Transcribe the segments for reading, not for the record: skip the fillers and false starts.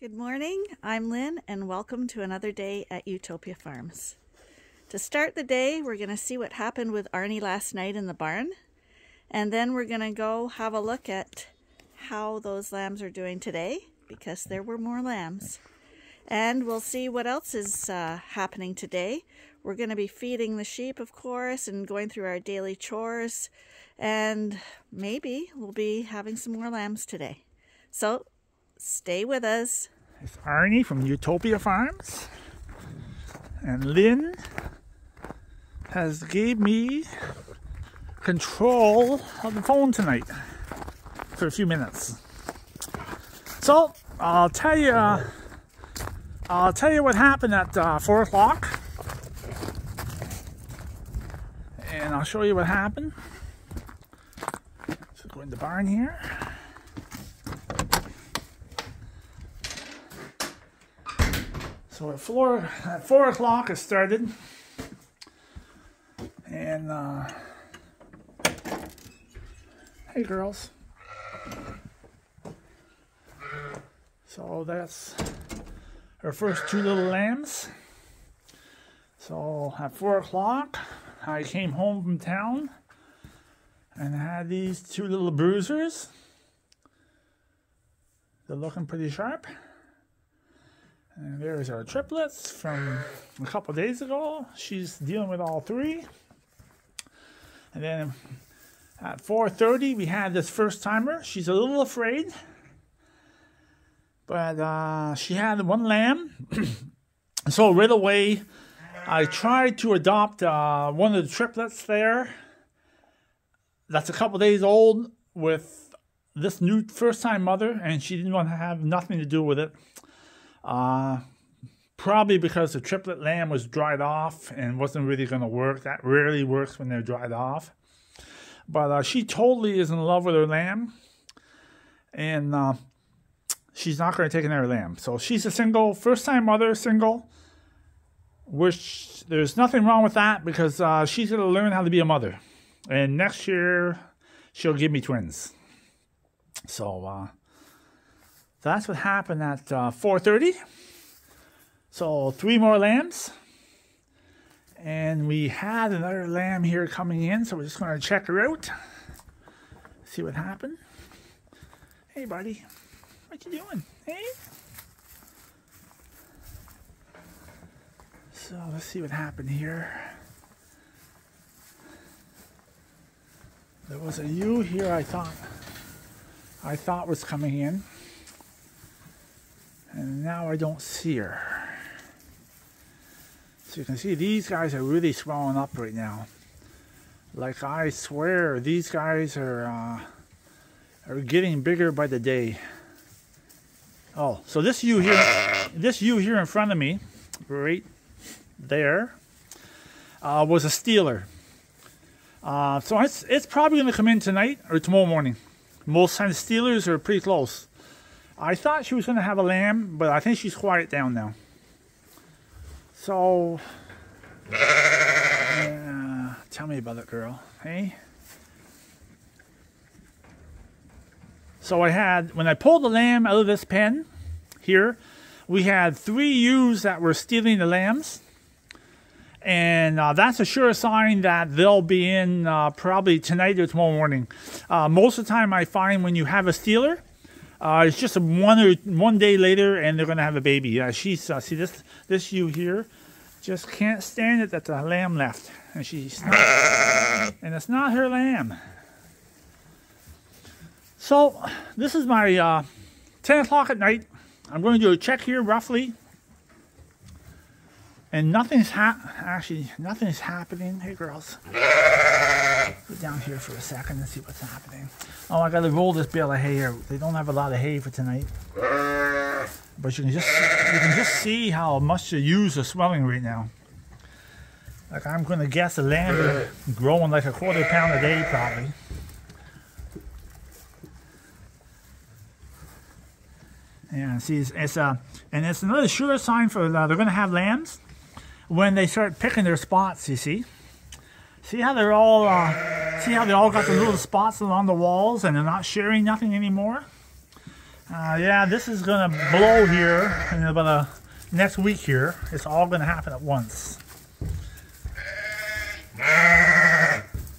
Good morning, I'm Lynn and welcome to another day at Ewetopia Farms. To start the day, we're going to see what happened with Arnie last night in the barn, and then we're going to go have a look at how those lambs are doing today, because there were more lambs. And we'll see what else is happening today. We're going to be feeding the sheep, of course, and going through our daily chores, and maybe we'll be having some more lambs today. So stay with us. It's Arnie from Ewetopia Farms, and Lynn has gave me control of the phone tonight for a few minutes. So I'll tell you what happened at 4 o'clock, and I'll show you what happened. So go in the barn here. So at 4 o'clock it started, and hey girls. So that's our first two little lambs. So at 4 o'clock I came home from town and I had these two little bruisers. They're looking pretty sharp. And there's our triplets from a couple days ago. She's dealing with all three. And then at 4:30 we had this first timer. She's a little afraid, but she had one lamb. So right away I tried to adopt one of the triplets there that's a couple days old with this new first time mother, and she didn't want to have nothing to do with it. Probably because the triplet lamb was dried off and wasn't really going to work. That rarely works when they're dried off. But she totally is in love with her lamb, and she's not going to take another lamb. So she's a single, first-time mother, single, which there's nothing wrong with that, because she's going to learn how to be a mother. And next year, she'll give me twins. So that's what happened at 4:30. So 3 more lambs. And we had another lamb here coming in, so we're just going to check her out. See what happened. Hey, buddy. What you doing? Hey? So let's see what happened here. There was a ewe here I thought was coming in. And now I don't see her. So you can see these guys are really swelling up right now. Like, I swear these guys are getting bigger by the day. Oh, so this ewe here in front of me, right there, was a stealer. So it's probably going to come in tonight or tomorrow morning. Most times stealers are pretty close. I thought she was going to have a lamb, but I think she's quiet down now. So, tell me about it, girl. Hey? So when I pulled the lamb out of this pen here, we had 3 ewes that were stealing the lambs. And that's a sure sign that they'll be in probably tonight or tomorrow morning. Most of the time I find when you have a stealer, it's just one day later, and they're going to have a baby. She's see this ewe here just can't stand it that the lamb left, and and it's not her lamb. So this is my 10 o'clock at night. I'm going to do a check here roughly, and nothing's happening. Hey girls, get down here for a second and see what's happening. Oh, I got to roll this bale of hay out. They don't have a lot of hay for tonight, but you can just see how much the ewes are swelling right now. Like, I'm going to guess the lambs are growing like a quarter pound a day probably. Yeah, see, it's another sure sign for they're going to have lambs when they start picking their spots. You see how they're all see how they all got the little spots along the walls, and they're not sharing nothing anymore. Yeah, this is gonna blow here in about next week here. It's all gonna happen at once.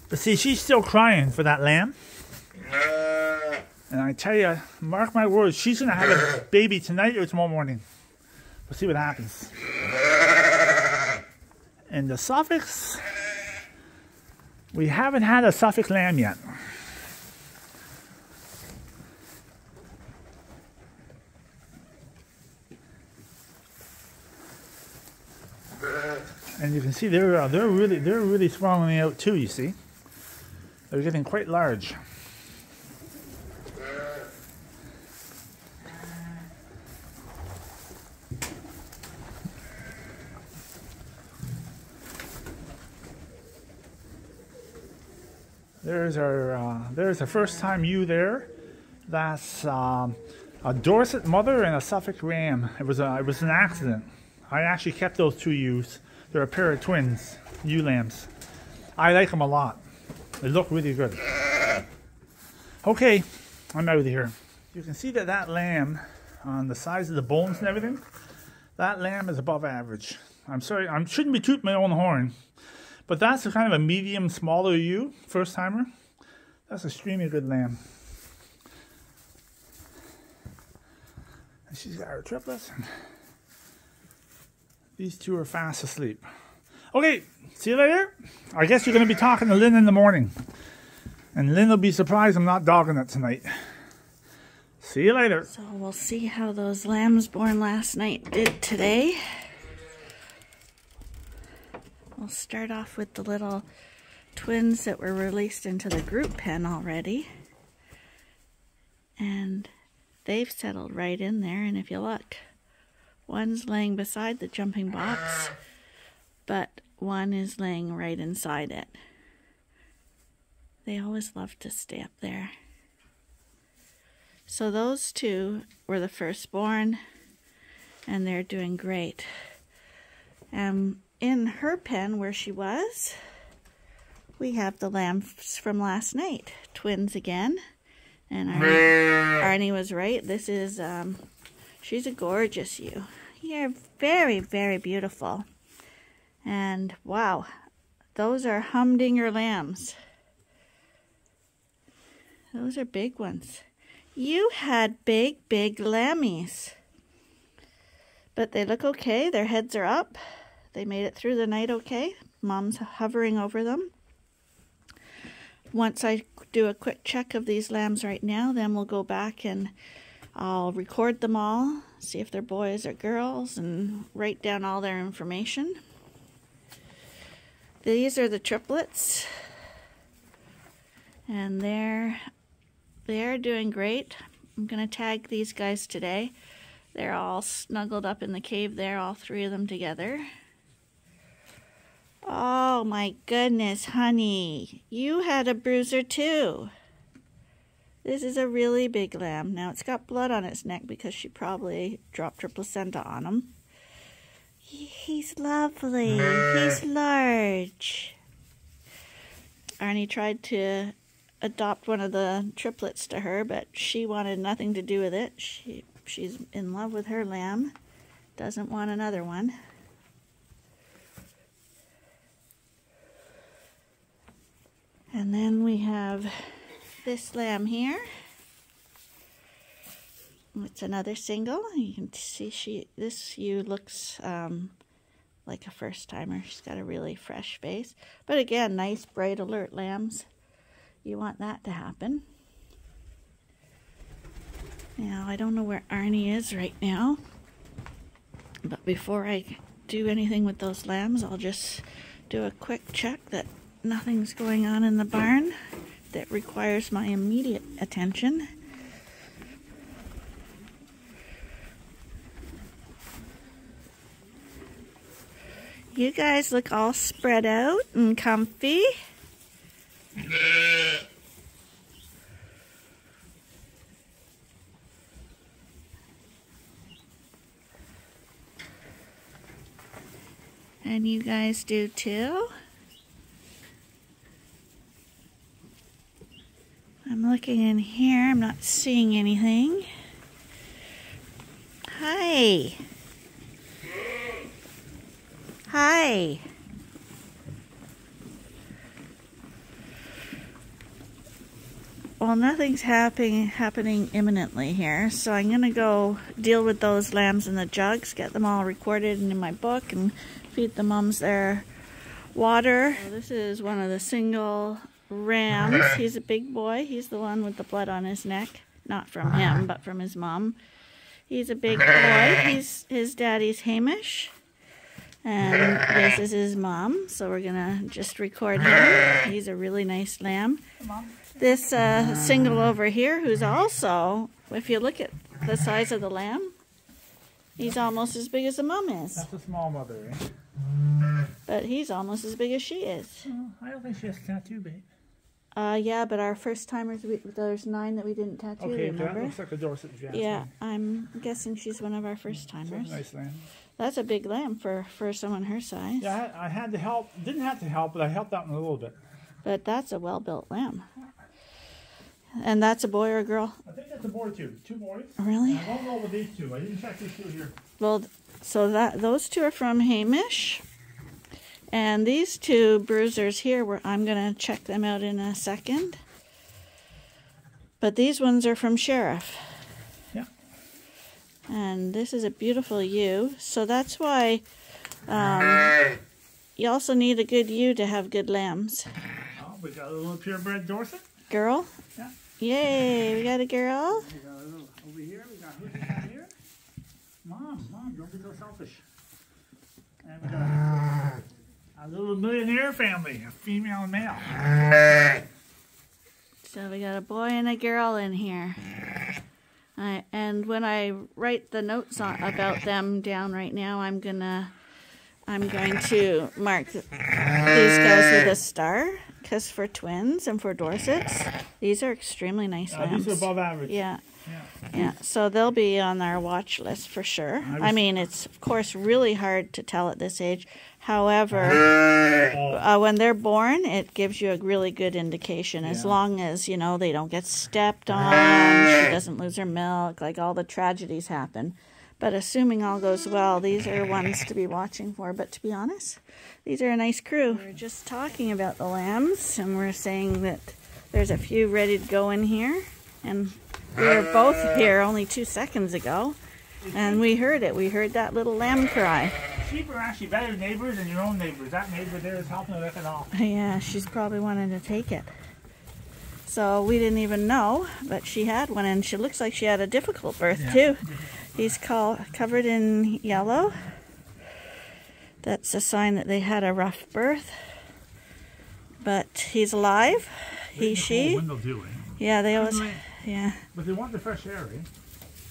But see, she's still crying for that lamb. And I tell you, mark my words, she's gonna have a baby tonight or tomorrow morning. We'll see what happens. And the Suffolks, we haven't had a Suffolk lamb yet. And you can see they're really swelling out too. You see, they're getting quite large. There's our first time ewe there. That's a Dorset mother and a Suffolk ram. It was an accident. I actually kept those two ewes. They're a pair of twins, ewe lambs. I like them a lot. They look really good. Okay, I'm out of here. You can see that lamb, on the size of the bones and everything, that lamb is above average. I'm sorry, I shouldn't be tooting my own horn, but that's a kind of a medium, smaller ewe, first timer. That's extremely good lamb. And she's got her triplets. These two are fast asleep. Okay, see you later. I guess you're going to be talking to Lynn in the morning. And Lynn will be surprised I'm not dogging it tonight. See you later. So we'll see how those lambs born last night did today. We'll start off with the little twins that were released into the group pen already. And they've settled right in there, and if you look, one's laying beside the jumping box, but one is laying right inside it. They always love to stay up there. So those two were the firstborn, and they're doing great. In her pen where she was, we have the lambs from last night, twins again. And Arnie was right. This is, she's a gorgeous ewe. You're very, very beautiful. And wow, those are humdinger lambs. Those are big ones. You had big, big lammies. But they look okay. Their heads are up. They made it through the night okay. Mom's hovering over them. Once I do a quick check of these lambs right now, then we'll go back and I'll record them all, see if they're boys or girls, and write down all their information. These are the triplets, and they're doing great. I'm going to tag these guys today. They're all snuggled up in the cave there, all three of them together. Oh my goodness, honey, you had a bruiser too. This is a really big lamb. Now it's got blood on its neck because she probably dropped her placenta on him. He's lovely. He's large. Arnie tried to adopt one of the triplets to her, but she wanted nothing to do with it. She's in love with her lamb. Doesn't want another one. And then we have this lamb here. It's another single. You can see this ewe looks like a first timer. She's got a really fresh face. But again, nice, bright, alert lambs. You want that to happen. Now, I don't know where Arnie is right now. But before I do anything with those lambs, I'll just do a quick check that nothing's going on in the barn that requires my immediate attention. You guys look all spread out and comfy. And you guys do too. I'm looking in here, I'm not seeing anything. Hi. Hi. Well, nothing's happening imminently here, so I'm going to go deal with those lambs in the jugs, get them all recorded in my book, and feed the mums their water. So this is one of the single rams. He's a big boy. He's the one with the blood on his neck. Not from him, but from his mom. He's a big boy. His daddy's Hamish. And this is his mom, so we're going to just record him. He's a really nice lamb. This single over here, who's also, if you look at the size of the lamb, he's almost as big as the mom is. That's a small mother, eh? But he's almost as big as she is. I don't think she has tattoo bait. Yeah, but our first timers, there's 9 that we didn't tattoo, okay, remember? that looks like a Dorset Jasmine. Yeah, I'm guessing she's one of our first timers. Nice lamb. That's a big lamb for someone her size. Yeah, I had to help. Didn't have to help, but I helped out in a little bit. But that's a well-built lamb. And that's a boy or a girl? I think that's a boy too. 2 boys. Really? I don't know with these 2. I didn't check these 2 here. Well, so those 2 are from Hamish. And these 2 bruisers here, I'm going to check them out in a second. But these ones are from Sheriff. Yeah. And this is a beautiful ewe. So that's why you also need a good ewe to have good lambs. Oh, we got a little purebred Dorset. Girl? Yeah. Yay, we got a girl. We got a little over here. We got who's down here. Mom, don't be so selfish. And we got a little millionaire family, a female and male. So we got a boy and a girl in here. And when I write the notes about them down right now, I'm going to mark these guys with a star, because for twins and for Dorsets, these are extremely nice lambs. These are above average. Yeah. So they'll be on our watch list for sure. I mean, it's of course really hard to tell at this age. However, when they're born, it gives you a really good indication. As long as, you know, they don't get stepped on, she doesn't lose her milk, like all the tragedies happen. But assuming all goes well, these are ones to be watching for. But to be honest, these are a nice crew. We're just talking about the lambs, and we're saying that there's a few ready to go in here. And we were both here only 2 seconds ago, and we heard it. We heard that little lamb cry. Sheep are actually better neighbors than your own neighbors. That neighbor there is helping her it off. Yeah, she's probably wanting to take it. So we didn't even know, but she had one, and she looks like she had a difficult birth too. He's covered in yellow. That's a sign that they had a rough birth. But he's alive. She. Yeah, they always. Yeah. But they want the fresh air, eh?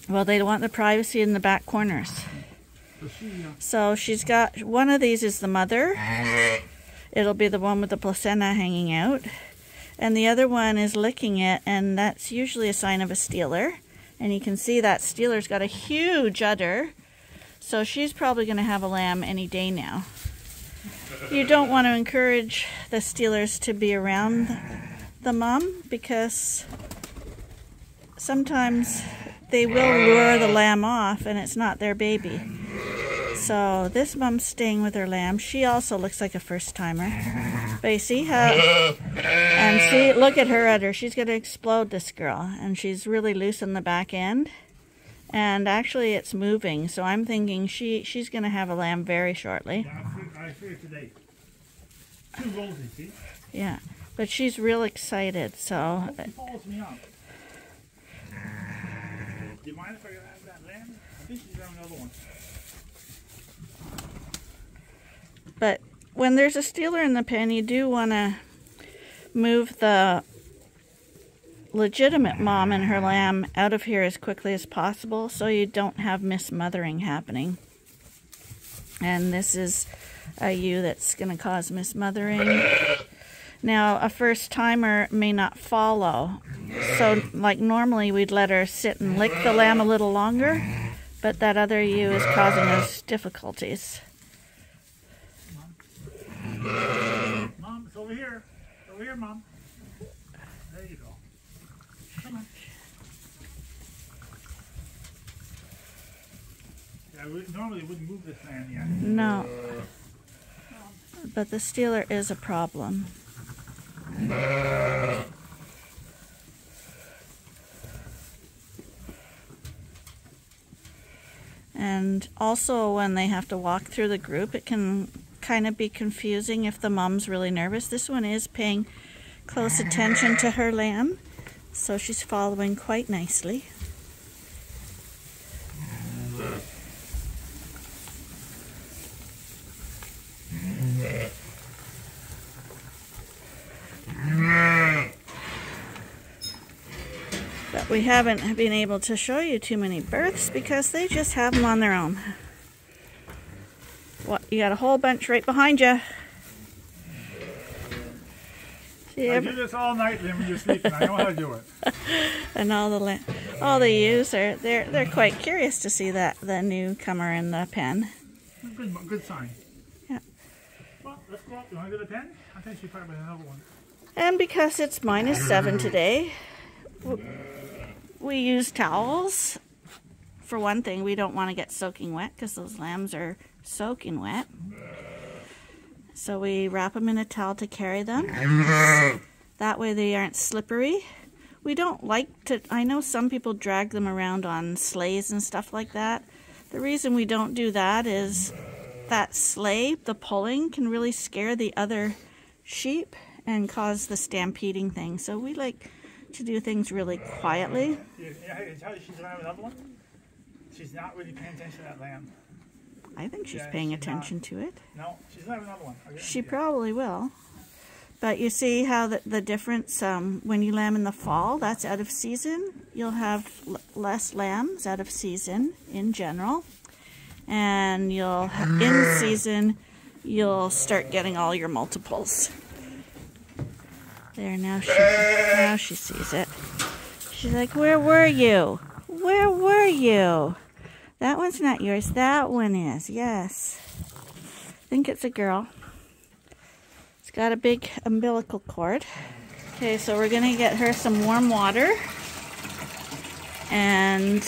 Well, they want the privacy in the back corners. So she's got, one of these is the mother. It'll be the one with the placenta hanging out. And the other one is licking it, and that's usually a sign of a stealer. And you can see that stealer's got a huge udder. So she's probably going to have a lamb any day now. You don't want to encourage the stealers to be around the mom, because sometimes they will lure the lamb off and it's not their baby. So this mom's staying with her lamb. She also looks like a first timer. But you see how, and see, look at her udder. She's going to explode, this girl. And she's really loose on the back end. And actually it's moving. So I'm thinking she's going to have a lamb very shortly. Yeah, I figured today. 2 rolls, you see? Yeah. But she's real excited, so. She follows me up. Do you mind if I have that lamb? I think she's got another one. But when there's a stealer in the pen, you do want to move the legitimate mom and her lamb out of here as quickly as possible, so you don't have mismothering happening. And this is a ewe that's going to cause mismothering. Now, a first timer may not follow. So, like normally we'd let her sit and lick the lamb a little longer, but that other ewe is causing us difficulties. Mom, it's over here. It's over here, Mom. There you go. Come on. normally wouldn't move this lamb yet. No. But the stealer is a problem. And also when they have to walk through the group, it can kind of be confusing if the mom's really nervous. This one is paying close attention to her lamb, so she's following quite nicely. But we haven't been able to show you too many births because they just have them on their own. What, you got a whole bunch right behind you. I do this all night when you're sleeping. I know how to do it. And all the ewes are they're quite curious to see the newcomer in the pen. Good sign. Yeah. Well, let's go up. You want to go to the pen? I think she probably has another one. And because it's -7 today, we use towels. For one thing, we don't want to get soaking wet because those lambs are soaking wet. So we wrap them in a towel to carry them. That way they aren't slippery. We don't like to, I know some people drag them around on sleighs and stuff like that. The reason we don't do that is that sleigh, the pulling, can really scare the other sheep and cause the stampeding thing. So we like to do things really quietly. Yeah, I can tell you she's going to have another one. She's not really paying attention to that lamb. I think she's paying attention to it. No, she's going to have another one. She probably will. But you see how the difference, when you lamb in the fall, that's out of season. You'll have less lambs out of season in general. And in season, you'll start getting all your multiples. There, now she sees it. She's like, where were you? Where were you? That one's not yours. That one is. Yes. I think it's a girl. It's got a big umbilical cord. Okay, so we're going to get her some warm water. And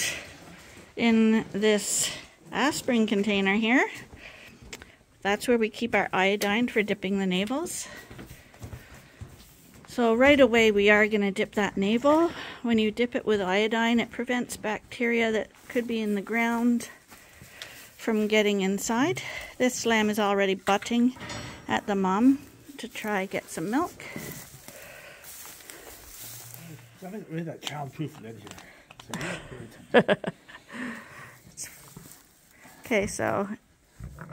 in this aspirin container here, that's where we keep our iodine for dipping the navels. So right away we are going to dip that navel. When you dip it with iodine, it prevents bacteria that could be in the ground from getting inside. This lamb is already butting at the mom to try get some milk. We have that child-proof lid here. Okay, so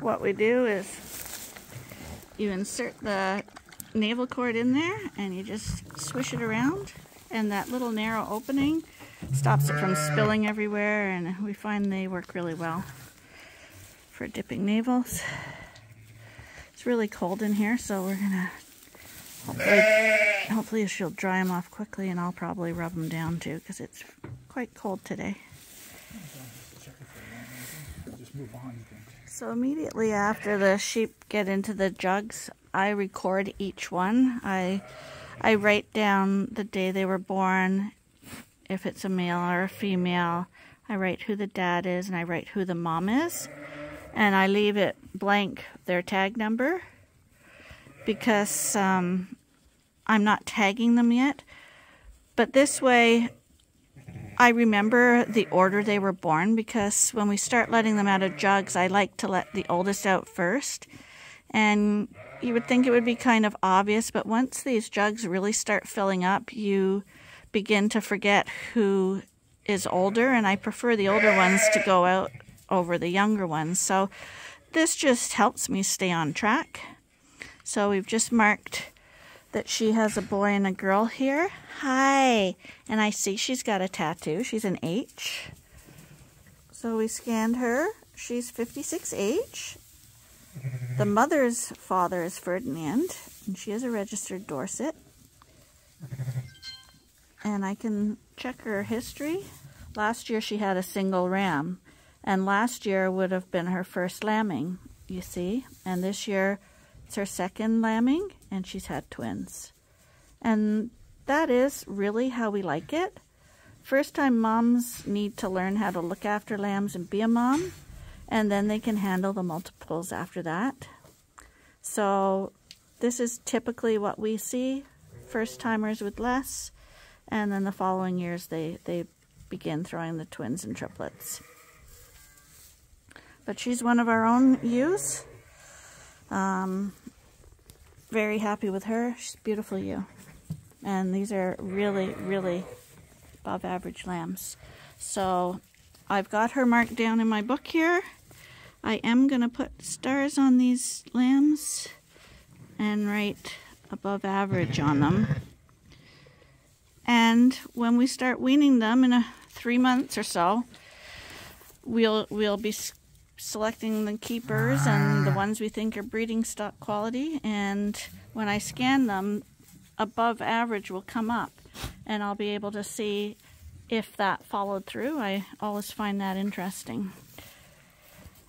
what we do is you insert the navel cord in there and you just swish it around, and that little narrow opening stops it from spilling everywhere, and we find they work really well for dipping navels. It's really cold in here, so we're gonna hopefully she'll dry them off quickly, and I'll probably rub them down too because it's quite cold today. Just move on. So immediately after the sheep get into the jugs, I record each one. I write down the day they were born, if it's a male or a female. I write who the dad is, and I write who the mom is. And I leave it blank, their tag number, because I'm not tagging them yet. But this way, I remember the order they were born, because when we start letting them out of jugs, I like to let the oldest out first. And you would think it would be kind of obvious, but once these jugs really start filling up, you begin to forget who is older, and I prefer the older ones to go out over the younger ones. So this just helps me stay on track. So we've just marked that she has a boy and a girl here. Hi! And I see she's got a tattoo. She's an H. So we scanned her. She's 56H. The mother's father is Ferdinand, and she is a registered Dorset. And I can check her history. Last year she had a single ram, and last year would have been her first lambing, you see. And this year it's her second lambing, and she's had twins. And that is really how we like it. First time moms need to learn how to look after lambs and be a mom. and then they can handle the multiples after that. So this is typically what we see, first timers with less, and then the following years they begin throwing the twins and triplets. But she's one of our own ewes. Very happy with her. She's a beautiful ewe. And these are really, really above average lambs. So I've got her marked down in my book here. I am going to put stars on these lambs and write above average on them. And when we start weaning them in 3 months or so, we'll be selecting the keepers and the ones we think are breeding stock quality, and when I scan them, above average will come up and I'll be able to see if that followed through. I always find that interesting.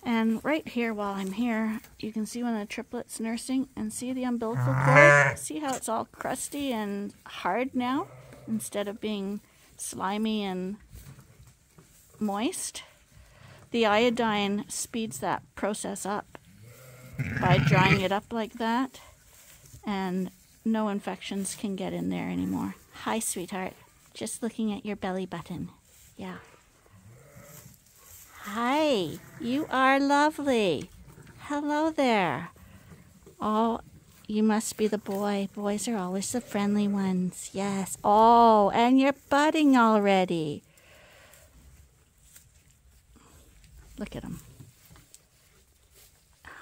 And right here, while I'm here, you can see one of the triplets nursing, and see the umbilical cord? See how it's all crusty and hard now instead of being slimy and moist? The iodine speeds that process up by drying it up like that, and no infections can get in there anymore. Hi, sweetheart. Just looking at your belly button. Yeah. Hi, you are lovely. Hello there. Oh, you must be the boy. Boys are always the friendly ones. Yes. Oh, and you're budding already. Look at them.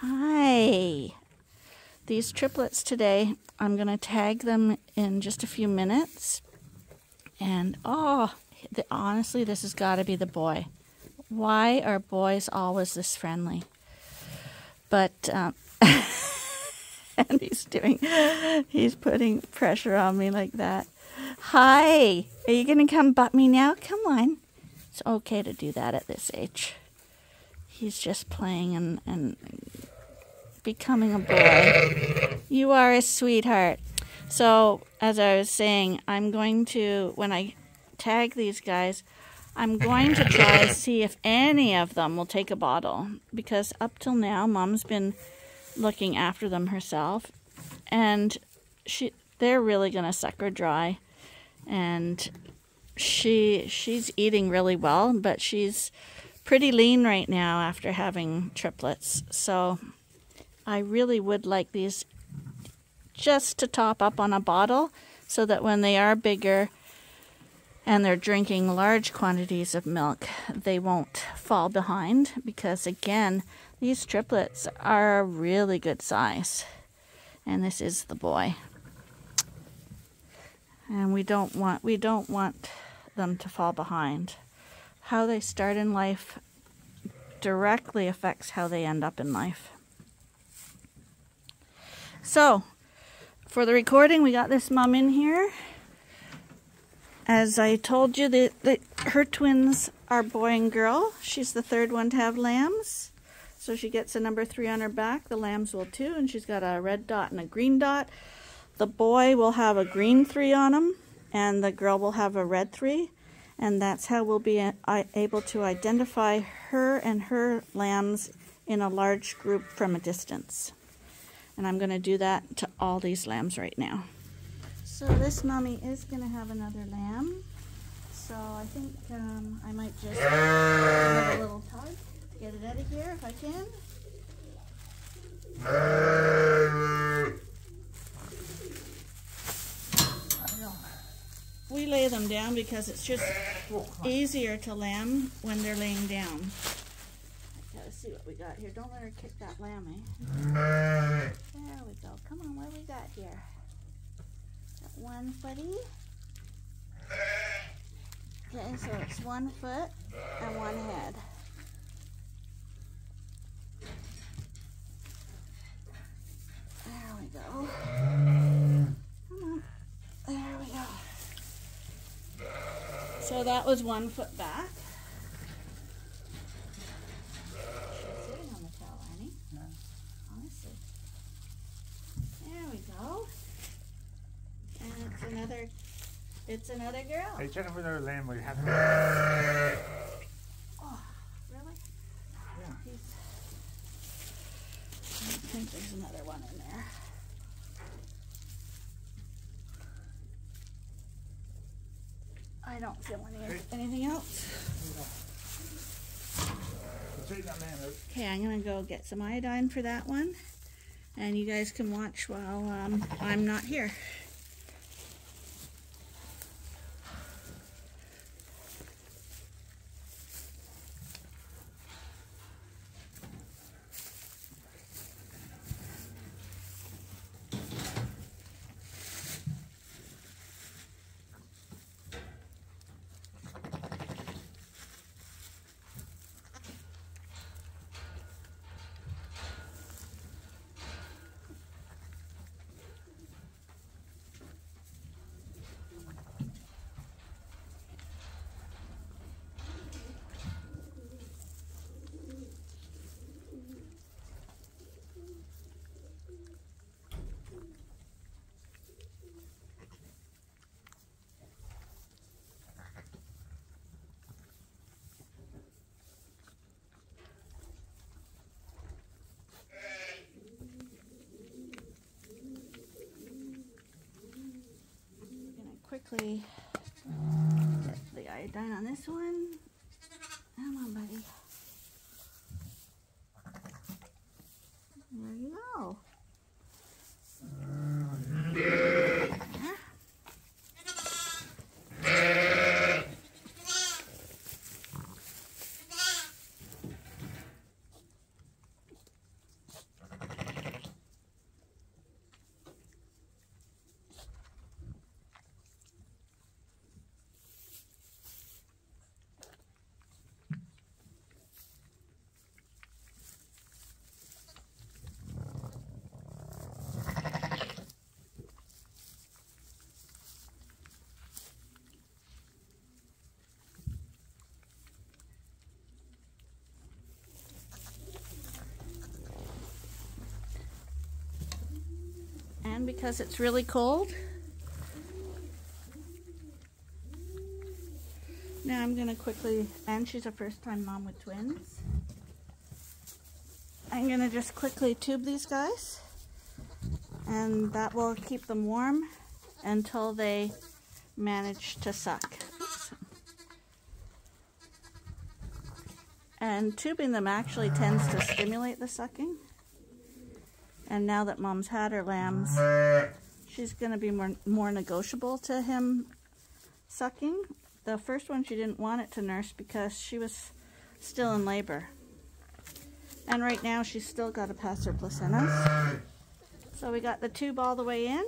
Hi. These triplets today, I'm going to tag them in just a few minutes. And honestly, this has got to be the boy. Why are boys always this friendly? But, and he's putting pressure on me like that. Hi, are you going to come butt me now? Come on. It's okay to do that at this age. He's just playing and becoming a boy. You are a sweetheart. So, as I was saying, I'm going to, when I tag these guys, I'm going to try to see if any of them will take a bottle, because up till now, Mom's been looking after them herself, and they're really going to suck her dry, and she's eating really well, but she's pretty lean right now after having triplets. So I really would like these just to top up on a bottle, so that when they are bigger and they're drinking large quantities of milk, they won't fall behind, because again, these triplets are a really good size, and this is the boy. And we don't want them to fall behind. How they start in life directly affects how they end up in life. So, for the recording, we got this mom in here. As I told you, her twins are boy and girl. She's the third one to have lambs. So she gets a number 3 on her back. The lambs will too, and she's got a red dot and a green dot. The boy will have a green 3 on him, and the girl will have a red 3. And that's how we'll be able to identify her and her lambs in a large group from a distance. And I'm going to do that to all these lambs right now. So this mommy is going to have another lamb. So I think I might just give it a little tug to get it out of here if I can. We lay them down because it's just easier to lamb when they're laying down. I gotta see what we got here. Don't let her kick that lamb, eh? There we go. Come on, what do we got here? Got 1 footy. Okay, so it's 1 foot and 1 head. There we go. Come on. There we go. So that was 1 foot back. She's sitting on the towel, Annie. No. Honestly. There we go. And it's another girl. Hey, check for another lamb. We have Oh, really? Yeah. He's think there's another one in there. I don't feel anything else. Okay, I'm gonna go get some iodine for that one, and you guys can watch while I'm not here. Quickly get the iodine on this one. Come on, buddy. There you go. And because it's really cold, now I'm gonna quickly, and she's a first-time mom with twins, I'm gonna just quickly tube these guys, and that will keep them warm until they manage to suck. And tubing them actually tends to stimulate the sucking. And now that Mom's had her lambs, she's going to be more negotiable to him sucking. The first one she didn't want it to nurse because she was still in labor. And right now she's still got to pass her placentas. So we got the tube all the way in.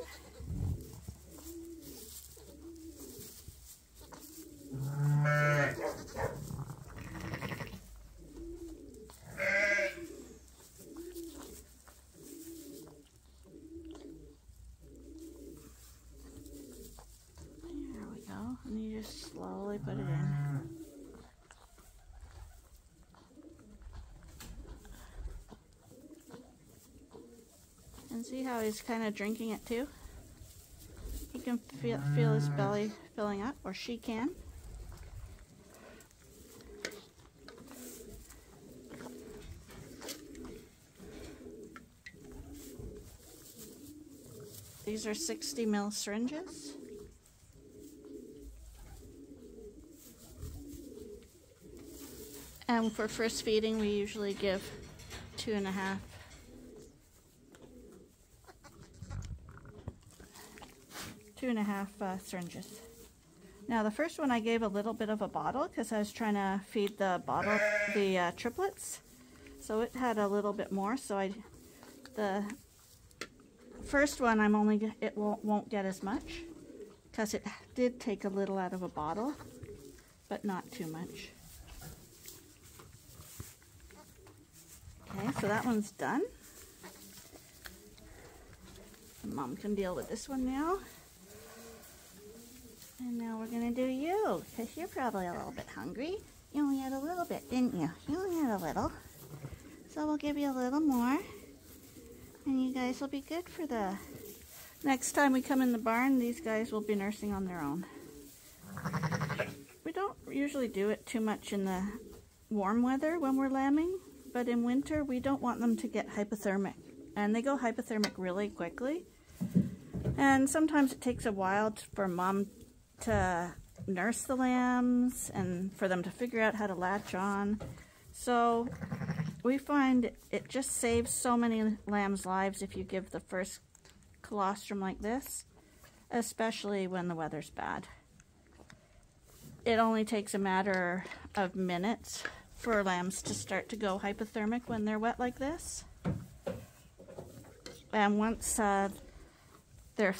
And you just slowly put it in. And see how he's kind of drinking it too? He can feel his belly filling up, or she can. These are 60 ml syringes. And for first feeding, we usually give 2.5. Syringes. Now the first one I gave a little bit of a bottle because I was trying to feed the triplets. So it had a little bit more. So the first one it won't get as much because it did take a little out of a bottle, but not too much. Okay, so that one's done. Mom can deal with this one now. And now we're going to do you, because you're probably a little bit hungry. You only had a little bit, didn't you? You only had a little. So we'll give you a little more. And you guys will be good for the next time we come in the barn. These guys will be nursing on their own. We don't usually do it too much in the warm weather when we're lambing. But in winter, we don't want them to get hypothermic and they go hypothermic really quickly. And sometimes it takes a while for mom to nurse the lambs and for them to figure out how to latch on. So we find it just saves so many lambs' lives if you give the first colostrum like this, especially when the weather's bad. It only takes a matter of minutes for lambs to start to go hypothermic when they're wet like this. And once they're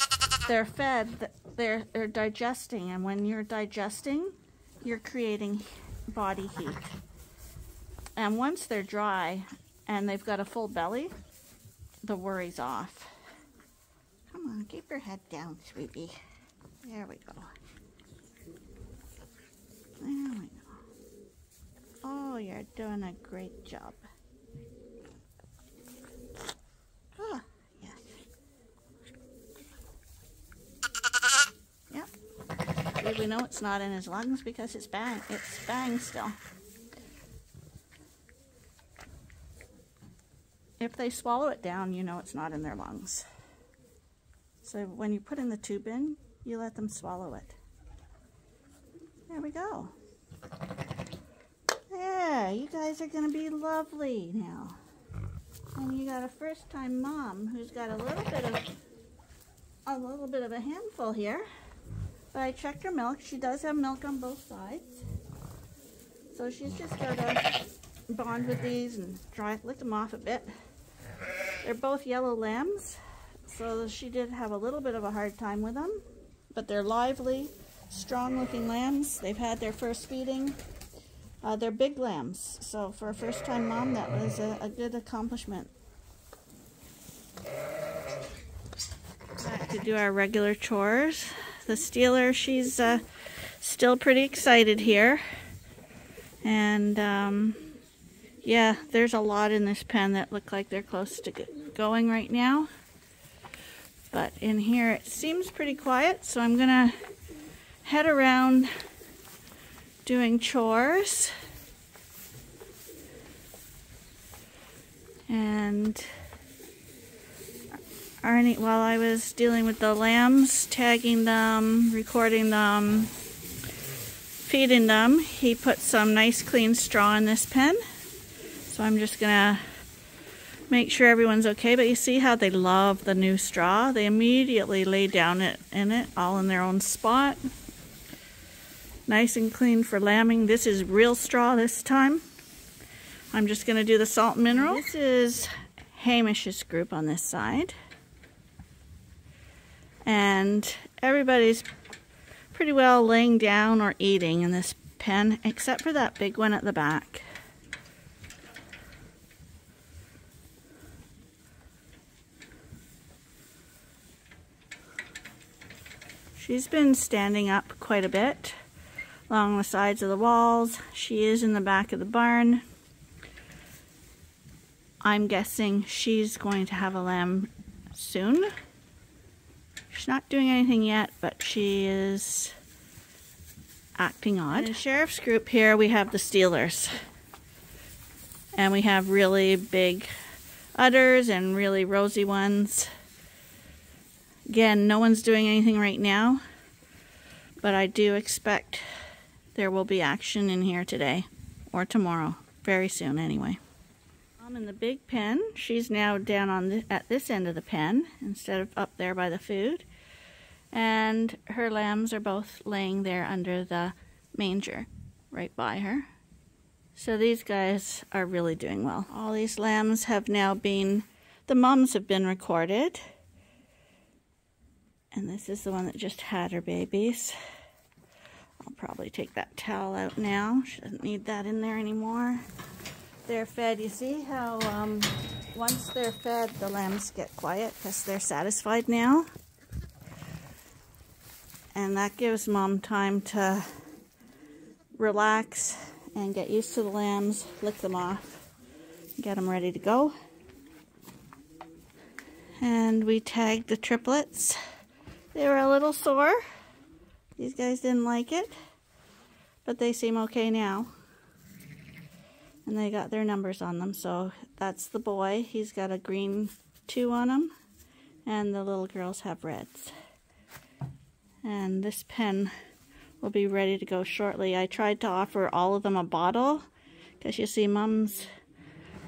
fed, they're digesting, and when you're digesting, you're creating body heat. And once they're dry and they've got a full belly, the worry's off. Come on, keep your head down, sweetie. There we go. There we go. Oh, you're doing a great job. Oh, yes. Yep. We know it's not in his lungs because it's bang still. If they swallow it down, you know it's not in their lungs. So when you put in the tube in, you let them swallow it. There we go. Yeah, you guys are going to be lovely now. And you got a first-time mom who's got a little bit of a handful here. But I checked her milk. She does have milk on both sides. So she's just got to bond with these and lick them off a bit. They're both yellow lambs, so she did have a little bit of a hard time with them. But they're lively, strong-looking lambs. They've had their first feeding. They're big lambs, so for a first-time mom, that was a good accomplishment. Back to do our regular chores. The stealer, she's still pretty excited here. And yeah, there's a lot in this pen that look like they're close to going right now. But in here it seems pretty quiet, so I'm gonna head around doing chores. And Arnie, while I was dealing with the lambs, tagging them, recording them, feeding them, he put some nice clean straw in this pen. So I'm just gonna make sure everyone's okay. But you see how they love the new straw? They immediately lay down in it, all in their own spot. Nice and clean for lambing. This is real straw this time. I'm just gonna do the salt and mineral. This is Hamish's group on this side. And everybody's pretty well laying down or eating in this pen, except for that big one at the back. She's been standing up quite a bit along the sides of the walls. She is in the back of the barn. I'm guessing she's going to have a lamb soon. She's not doing anything yet, but she is acting odd. In the sheriff's group here, we have the stealers. And we have really big udders and really rosy ones. Again, no one's doing anything right now, but I do expect there will be action in here today or tomorrow, very soon anyway. I'm in the big pen. She's now down on at this end of the pen instead of up there by the food, and her lambs are both laying there under the manger right by her. So these guys are really doing well. All these lambs have now been, the mums have been recorded. And this is the one that just had her babies. I'll probably take that towel out now. She doesn't need that in there anymore. They're fed. You see how once they're fed, the lambs get quiet because they're satisfied now. And that gives mom time to relax and get used to the lambs, lick them off, get them ready to go. And we tagged the triplets. They were a little sore. These guys didn't like it, but they seem okay now. And they got their numbers on them. So that's the boy. He's got a green 2 on them, and the little girls have reds. And this pen will be ready to go shortly. I tried to offer all of them a bottle, because you see Mom's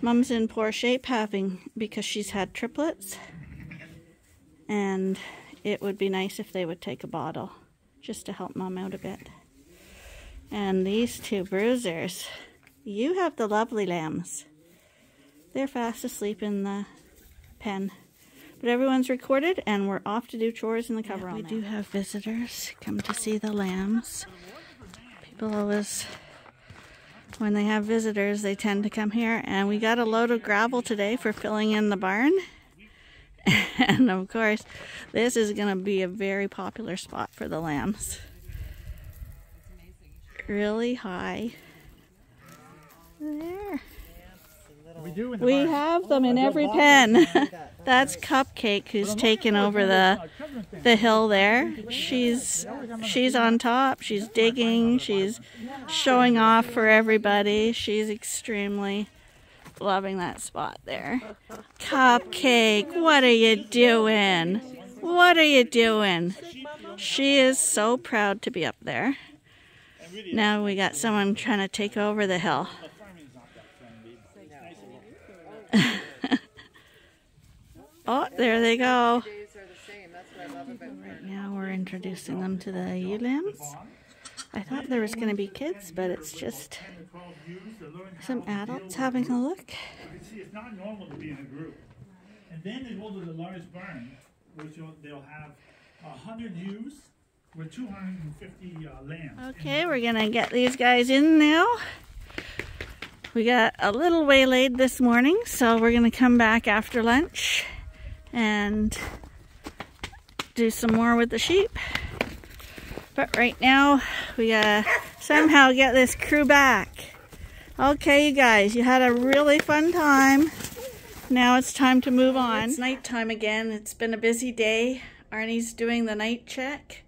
in poor shape because she's had triplets, and it would be nice if they would take a bottle just to help Mom out a bit. And these 2 bruisers, you have the lovely lambs. They're fast asleep in the pen. But everyone's recorded, and we're off to do chores in the coverall. We do have visitors come to see the lambs. People always, when they have visitors, they tend to come here. And we got a load of gravel today for filling in the barn. And of course, this is going to be a very popular spot for the lambs. Really high. There. We have them in every pen. That's Cupcake, who's taken over the hill there. She's on top. She's digging. She's showing off for everybody. She's extremely loving that spot there. Cupcake, what are you doing? What are you doing? She is so proud to be up there. Now we got someone trying to take over the hill. Oh, there they go. Right now we're introducing them to the ewe lambs. I thought there was going to be kids, but it's just some adults having a look. It's not normal to be in a group. And then they go to the large barn, which they'll have 100 ewes with 250 lambs. Okay, we're going to get these guys in now. We got a little waylaid this morning, so we're going to come back after lunch and do some more with the sheep. But right now, we gotta somehow get this crew back. Okay, you guys, you had a really fun time. Now it's time to move on. It's nighttime again. It's been a busy day. Arnie's doing the night check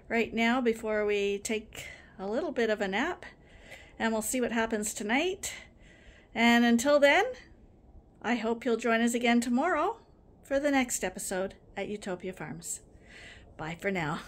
right now before we take a little bit of a nap. And we'll see what happens tonight. And until then, I hope you'll join us again tomorrow for the next episode at Ewetopia Farms. Bye for now.